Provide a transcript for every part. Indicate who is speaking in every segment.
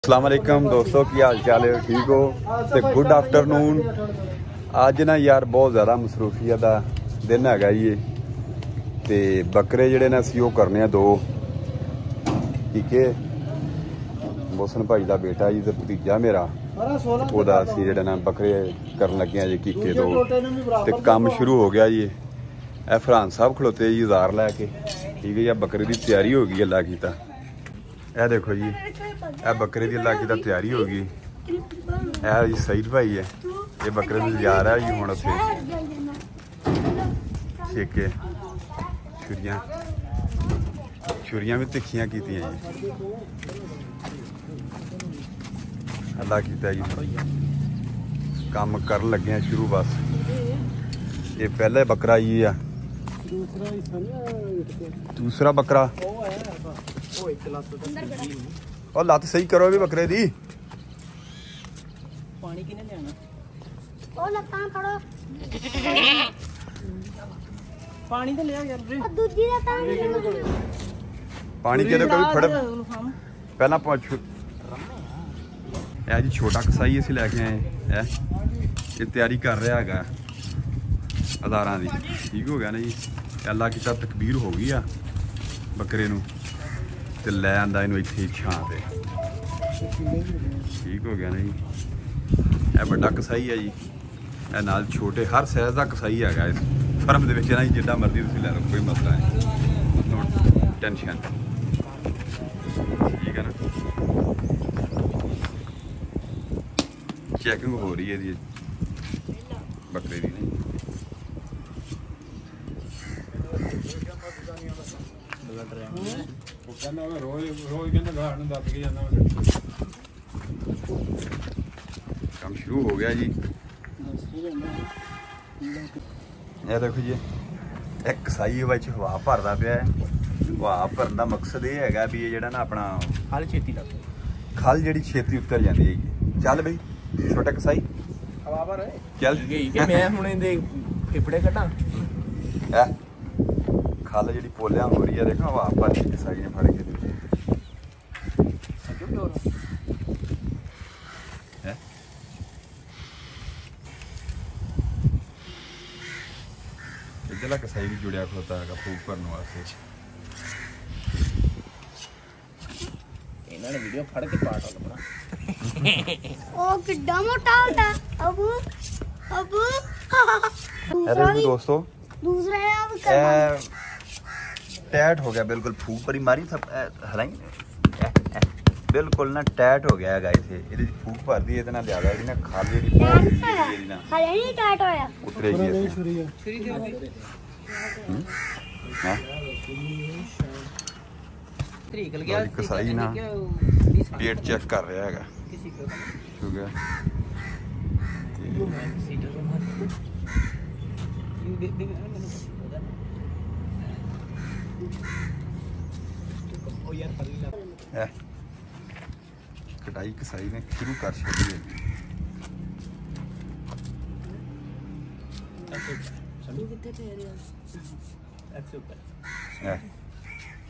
Speaker 1: अस्सलाम वालेकुम दोस्तों, की हाल चाल है? ठीक हो? तो गुड आफ्टरनून। अज ना यार बहुत ज़्यादा मसरूफियत का दिन है ये, तो बकरे जोड़े ने असी वो करने दो, ठीक है। मोहसन भाई का बेटा जी तो भतीजा मेरा, ओदा असी जोड़े ना बकरे कर लगे जी कीके दो, तो काम शुरू हो गया जी। ए फरहान साहब खड़ोते जी जार लैके, ठीक है। या बकरे की तैयारी हो गई अल्लाह कीता। यह देखो जी, यह बकरे की अल्लाह की तैयारी हो गई। यह जी सईद भाई है, ये बकरे में जा रहा है जी हूँ उसे छेके छुरियां भी तिखियां की जी अल्लाह कीता जी। काम कर लगे हैं शुरू, बस ये पहले बकरा ही है, दूसरा बकरा और लत सही करो भी बकरे दी।
Speaker 2: पानी किने लेना
Speaker 3: ओ लत्तां फड़ो,
Speaker 2: पानी तो लिया यार रे,
Speaker 3: दूजी लत्तां
Speaker 1: पानी के कोई फड़े पहला पहुंच। जी छोटा कसाई असी लैके आए, ये तैयारी कर रहा है अदारा की, ठीक हो गया ना जी। अल्लाह की तकबीर हो गई आ बकरे नू, ते लै आंदा इनू इत्थे छां ते, ठीक हो गया ना जी। यह बड़ा कसाई है जी, यह नाल छोटे हर साइज का कसाई है इस फर्म दे विच ना जी, जिद्दां मर्जी तुसीं लै लो, कोई मसला नहीं, नो टेंशन, ठीक है ना। चेकिंग हो रही है जी बकरे की। काम शुरू हो गया जी। ये देखो जी, एक कसाई विच हवा भरदा पिया है। हवा भरन का मकसद ये है भी ये जेड़ा ना अपना
Speaker 2: खल छेती
Speaker 1: खल जी छेती उतर जाती है। चल बई छोटा कसाई
Speaker 2: हवा भर
Speaker 1: चल
Speaker 2: कि मैं हुणे दे फेफड़े कटा
Speaker 1: खल जी पोलिया हो रही है, देखो हवा भर के कसाई ने फड़ के इधरला कसाई भी जुड़िया खड़ोता है फूक भरने वास्ते।
Speaker 2: इन्होंने वीडियो फड़ के पाट अपना
Speaker 3: ओ किड्डा मोटा होता अबू अबू।
Speaker 1: अरे भी दोस्तों,
Speaker 3: दूसरा है अब
Speaker 1: टैट हो गया बिल्कुल, फूक परी मारी था हलाई बिल्कुल ना टैट हो गया है गाइस। ये फूक भर दी इतना ज्यादा ना खाली दी ना
Speaker 3: हले नहीं टाइट होया
Speaker 1: उतरेगी
Speaker 2: छुरी दे
Speaker 1: हां
Speaker 2: निकल गया
Speaker 1: कसाई ना पेट चेक कर रहा है
Speaker 2: किसी को
Speaker 1: ठीक है। कटाई कसाई ने शुरू कर छड़ी है।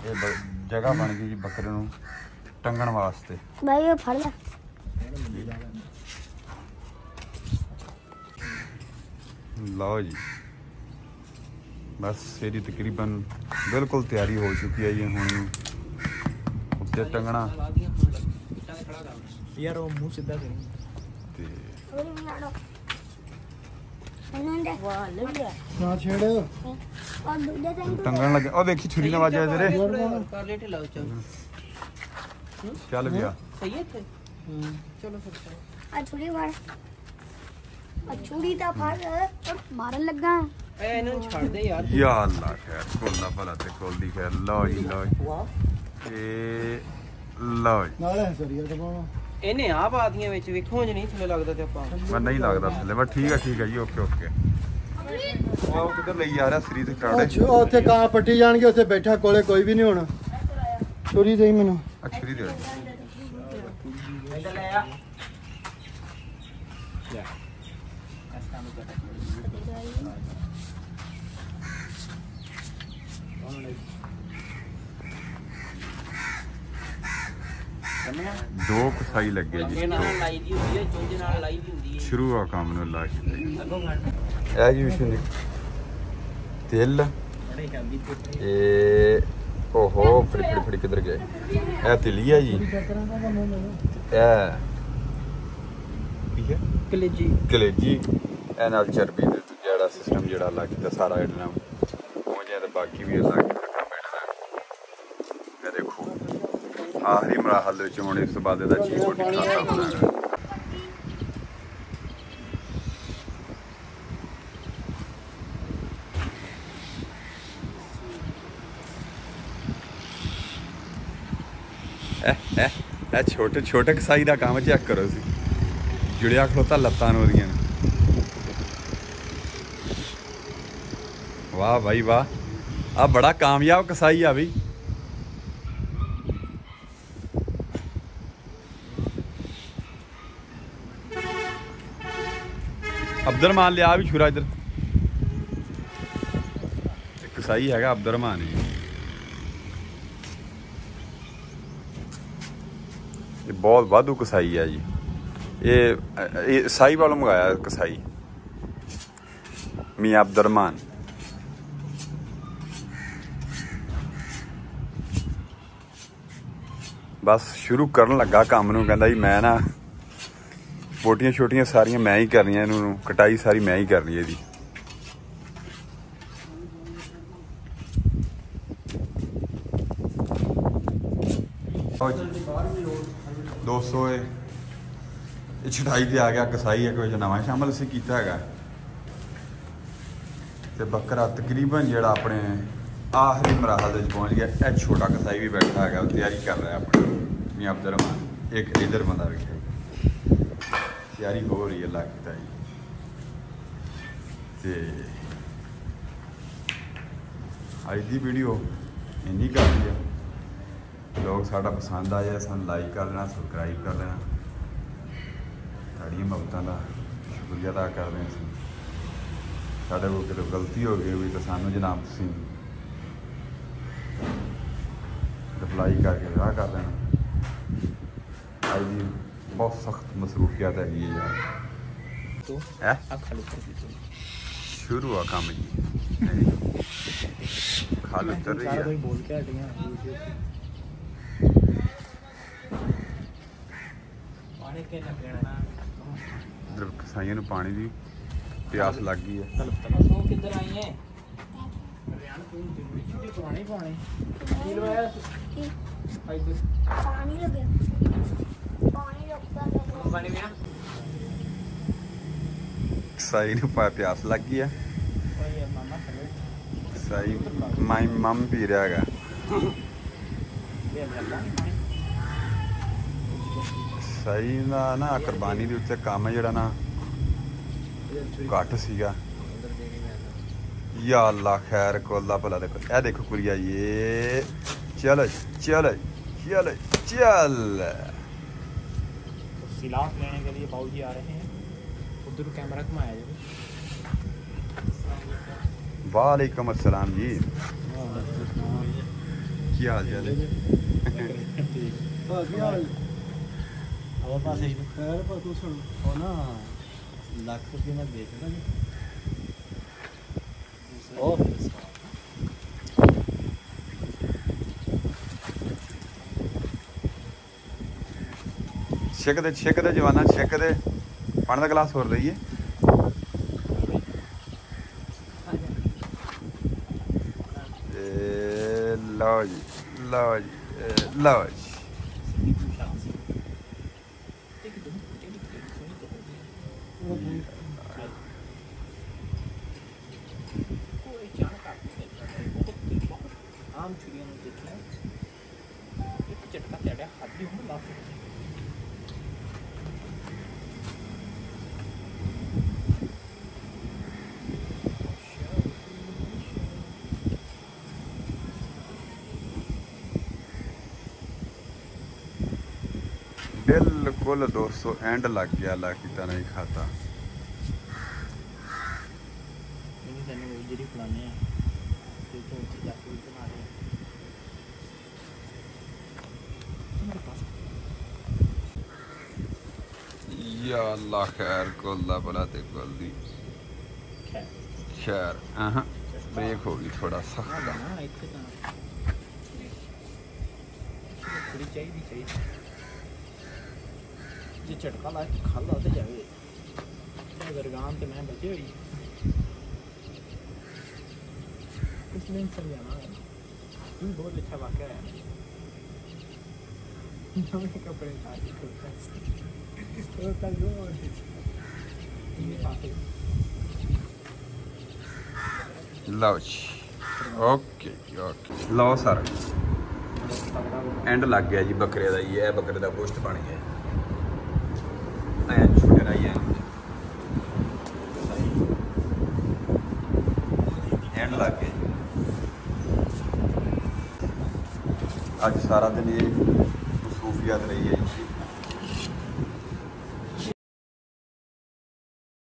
Speaker 1: ये जगह बन गई जी बकरे नू टंगण वास्ते।
Speaker 3: भाई ये फड़ ले
Speaker 1: लो जी, बस ये तकरीबन बिल्कुल तैयारी हो चुकी है ये हुण उत्ते टंगना
Speaker 2: यार वो मुंह सीधा करें
Speaker 1: ते
Speaker 3: ना छेड़ और दूजे दिन
Speaker 1: टंगन लगे। ओ देखी छुरी ना वाजा इधर
Speaker 2: कर ले ढिला चल
Speaker 1: चल गया
Speaker 2: सही है थे चलो फिर
Speaker 3: आ छुरी मार आ छुरी ता फाड़ मारन लगा
Speaker 2: ए इन्होंने छोड़ दे यार
Speaker 1: या अल्लाह खैर खोलना भला ते खोल दी खैर। लो जी लो ए लो जी
Speaker 4: नाले सरिया दबावा
Speaker 2: ਇਹਨੇ ਆ ਬਾਦੀਆਂ ਵਿੱਚ ਵੇਖੋ ਜ ਨਹੀਂ ਥੱਲੇ ਲੱਗਦਾ ਤੇ ਆਪਾਂ
Speaker 1: मैं नहीं लगता थले बस ठीक है जी ओके ओके। वो किधर ले जा रहा सरी ते कराड़े
Speaker 4: ਅੱਛਾ ਉੱਥੇ ਕਾਂ ਪੱਟੀ ਜਾਣਗੇ, ਉੱਥੇ ਬੈਠਾ ਕੋਲੇ ਕੋਈ ਵੀ ਨਹੀਂ ਹੋਣਾ। ਛੁਰੀ ਦੇਈ ਮੈਨੂੰ
Speaker 1: अच्छी दे
Speaker 2: ਇੱਧਰ ਲੈ ਆ ਲੈ ਇਸ ਕੰਮ ਕਰ ਕਰਨਾ
Speaker 1: 2 ਕਸਾਈ ਲੱਗੇ ਜੀ
Speaker 2: ਅੱਗੇ ਨਾਲ ਲਾਈ ਦੀ ਹੁੰਦੀ ਹੈ, ਚੁੰਝ ਨਾਲ ਲਾਈ ਦੀ ਹੁੰਦੀ ਹੈ।
Speaker 1: ਸ਼ੁਰੂ ਆ ਕੰਮ ਨੂੰ ਲਾ ਕੇ
Speaker 2: ਅੱਗੋਂ ਫੜਨਾ
Speaker 1: ਇਹ ਜੀ ਵਿਸ਼ਨੂੰ ਤਿਲ
Speaker 2: ਬੜੇ ਹੈਵੀ ਤੇ
Speaker 1: ਇਹ ਓਹੋ ਫੜੀ ਕਿੱਧਰ ਗਏ ਇਹ ਤਿਲੀ ਹੈ ਜੀ ਇਹ ਕੀ ਹੈ ਕਲੇਜੀ ਇਹ ਨਾਲ ਚਰਬੀ ਦਾ ਜਿਹੜਾ ਸਿਸਟਮ ਜਿਹੜਾ ਲੱਗ ਗਿਆ ਸਾਰਾ ਇਹਨਾਂ ਪਹੁੰਚਿਆ ਤੇ ਬਾਕੀ ਵੀ ਲੱਗ ਗਿਆ ਇਹ ਦੇਖੋ ਆਖਰੀ ਮਰਾਹਲ ਦੇ ਵਿੱਚ ਹੁਣ ਇਸ ਤੋਂ ਬਾਅਦ ਇਹਦਾ ਚੀਜ਼ ਬੋਟੀ ਖਾਤਾ ਹੋਣਾ ਹੈ ਇਹ ਛੋਟੇ ਕਸਾਈ ਦਾ ਕੰਮ ਚੈੱਕ ਕਰੋ ਸੀ ਜੁੜਿਆ ਖਲੋਤਾ ਲੱਤਾਂ ਨੂੰ ਉਹਦੀਆਂ ਵਾਹ ਭਾਈ ਵਾਹ ਆ ਬੜਾ ਕਾਮਯਾਬ ਕਸਾਈ ਆ ਬਈ ਅਬਦੁਰਮਾਨ ਲਿਆ ਵੀ ਛੁਰਾ ਇੱਧਰ ਇੱਕ ਕਸਾਈ ਹੈਗਾ ਅਬਦੁਰਮਾਨ ਜੀ ਇਹ ਬਹੁਤ ਵਾਧੂ ਕਸਾਈ ਆ ਜੀ ਇਹ ਸਾਈ ਵਾਲੋਂ ਮੰਗਾਇਆ ਕਸਾਈ ਮੀਆਂ ਅਬਦੁਰਮਾਨ ਬਸ ਸ਼ੁਰੂ ਕਰਨ ਲੱਗਾ ਕੰਮ ਨੂੰ ਕਹਿੰਦਾ ਜੀ ਮੈਂ ਨਾ ਬੋਟੀਆਂ ਛੋਟੀਆਂ ਸਾਰੀਆਂ ਮੈਂ ਹੀ ਕਰਨੀਆਂ ਇਹਨੂੰ ਕਟਾਈ ਸਾਰੀ ਮੈਂ ਹੀ ਕਰਨੀ ਇਹਦੀ ਦੋਸਤੋ ਇਹ ਛਟਾਈ ਤੇ ਆ ਗਿਆ ਕਸਾਈ ਇੱਕ ਵਿੱਚ ਨਵਾਂ ਸ਼ਾਮਲ ਅਸੀਂ ਕੀਤਾ ਹੈਗਾ ਤੇ ਬੱਕਰਾ ਤਕਰੀਬਨ ਜਿਹੜਾ ਆਪਣੇ ਆਖਰੀ ਮਰਾਹਲ ਦੇ ਵਿੱਚ ਪਹੁੰਚ ਗਿਆ ਇਹ ਛੋਟਾ ਕਸਾਈ ਵੀ ਬੈਠਾ ਹੈਗਾ ਤਿਆਰੀ ਕਰ ਰਿਹਾ ਆਪਣੀ ਮੀਆਂ ਅਬਦੁਰਮਾਨ ਇੱਕ ਇਧਰ ਬੰਦਾ ਵੇਖਿਆ ਤਿਆਰੀ ਹੋ ਰਹੀ ਹੈ ਲੱਗਦਾ ਜੀ ਤੇ ਅੱਜ ਦੀ ਵੀਡੀਓ ਇੰਨੀ ਕਾਫੀ ਹੈ ਲੋਕ ਸਾਡਾ ਪਸੰਦ ਆ ਜਾਏ ਸਾਨੂੰ ਲਾਈਕ ਕਰ ਲੈਣਾ ਸਬਸਕ੍ਰਾਈਬ ਕਰ ਲੈਣਾ ਤੁਹਾਡੀਆਂ ਮੁਹੱਬਤਾਂ ਦਾ ਸ਼ੁਕਰੀਆ ਅਦਾ ਕਰਦੇ ਹਾਂ ਅਸੀਂ ਸਾਡੇ ਕੋਲ ਕਿਤੇ ਗਲਤੀ ਹੋ ਗਈ ਵੀ ਤਾਂ ਸਾਨੂੰ ਜਨਾਬ ਤੁਸੀਂ ਰਿਪਲਾਈ ਕਰਕੇ ਵਿਆਹ ਕਰ ਲੈਣਾ ਅੱਜ ਦੀ ਬਹੁਤ ਸਖਤ ਮਸਰੂਫੀਅਤ ਹੈਗੀ ਹੈ ਯਾਰ ਹੈ ਸ਼ੁਰੂ ਆ ਕੰਮ ਜੀ ਖਾਲ ਉਤਰ ਰਹੀ ਹੈ
Speaker 2: ਬੋਲ ਕੇ ਹਟੀਆਂ ਪਾਣੀ ਕੇ ਨਾ ਪੀਣਾ
Speaker 1: ਇਧਰ ਕਸਾਈਆਂ ਨੂੰ ਪਾਣੀ ਦੀ ਪਿਆਸ ਲੱਗ ਗਈ ਹੈ
Speaker 2: ਉਹ ਕਿੱਧਰ ਆਈ ਹੈ ਹਰਿਆਣਾ ਤੋਂ ਜ਼ਰੂਰੀ ਪਾਣੀ ਕੀ ਲਵਾਇਆ ਇੱਧਰ
Speaker 3: ਪਾਣੀ ਲੱਗਿਆ ਪਾਣੀ ਰੁਕਦਾ
Speaker 2: ਪਾਣੀ ਪੀਣਾ
Speaker 1: ਕਸਾਈ ਨੂੰ ਪਿਆਸ ਲੱਗ ਗਈ ਹੈ
Speaker 2: ਓਏ ਮਾਮਾ ਚਲੇ
Speaker 1: ਕਸਾਈ ਮਮ ਪੀ ਰਿਹਾ ਹੈਗਾ
Speaker 2: ਲੈ ਲੈ ਪਾਣੀ
Speaker 1: ਸਹੀ ਦਾ ਨਾ ਕੁਰਬਾਨੀ ਦੇ ਉੱਤੇ ਕੰਮ ਹੈ ਜਿਹੜਾ ਨਾ ਘੱਟ ਸੀਗਾ ਯਾ ਅੱਲਾ ਖੈਰ ਕੋਲਾ ਭਲਾ ਦੇਖੋ ਇਹ ਦੇਖੋ ਕੁੜੀਆ ਇਹ ਚੱਲ ਚੱਲ ਚੱਲ ਚੱਲ
Speaker 2: सिलाट लेने के लिए बाबू जी आ रहे हैं उधर कैमरा घुमाया जाए
Speaker 1: वालेकुम अस्सलाम जी ਕੀ ਹਾਲ ਚਾਲ ਹੈ
Speaker 2: और पास
Speaker 4: ਖੈਰ ਪਰ ਤੂੰ ਸੁਣ ਉਹ ਨਾ
Speaker 2: लाख रुपये में बेच रहा
Speaker 1: ਛਿੱਕ ਦੇ ਜਵਾਨਾ ਛਿੱਕ ਦੇ ਪਾਣੀ ਦਾ ਗਲਾਸ ਹੋਰ ਲਈਏ ਲਓ ਜੀ ਲਓ ਜੀ ਲਓ ਜੀ
Speaker 2: आम चिड़िया ने देखा एक झटका तेरा हाथ भी हम ला सकते
Speaker 1: बिल्कुल दोस्तों एंड लग गया अल्लाह की तरह ही खाता
Speaker 2: जी फलाने जाके बना रहे
Speaker 1: या अल्लाह खैर कोल्ला भला ते कोल दी खैर। ब्रेक हो गई थोड़ा सख्त
Speaker 2: ना इतने ना थोड़ी चाहिए जे झटका ला के खाला तो जावे दरगाम ते मैं बचे हुई कुछ नहीं समझाना है। बहुत अच्छा वाक़या है। नवे कपड़े शादी होता
Speaker 1: लो जी ओके ओके लो सर एंड लग गया जी बकरे का। ये बकरे का गोश्त बन गया छोटे का ही एंड लग गया। अज सारा दिन ये मसरूफियत रही है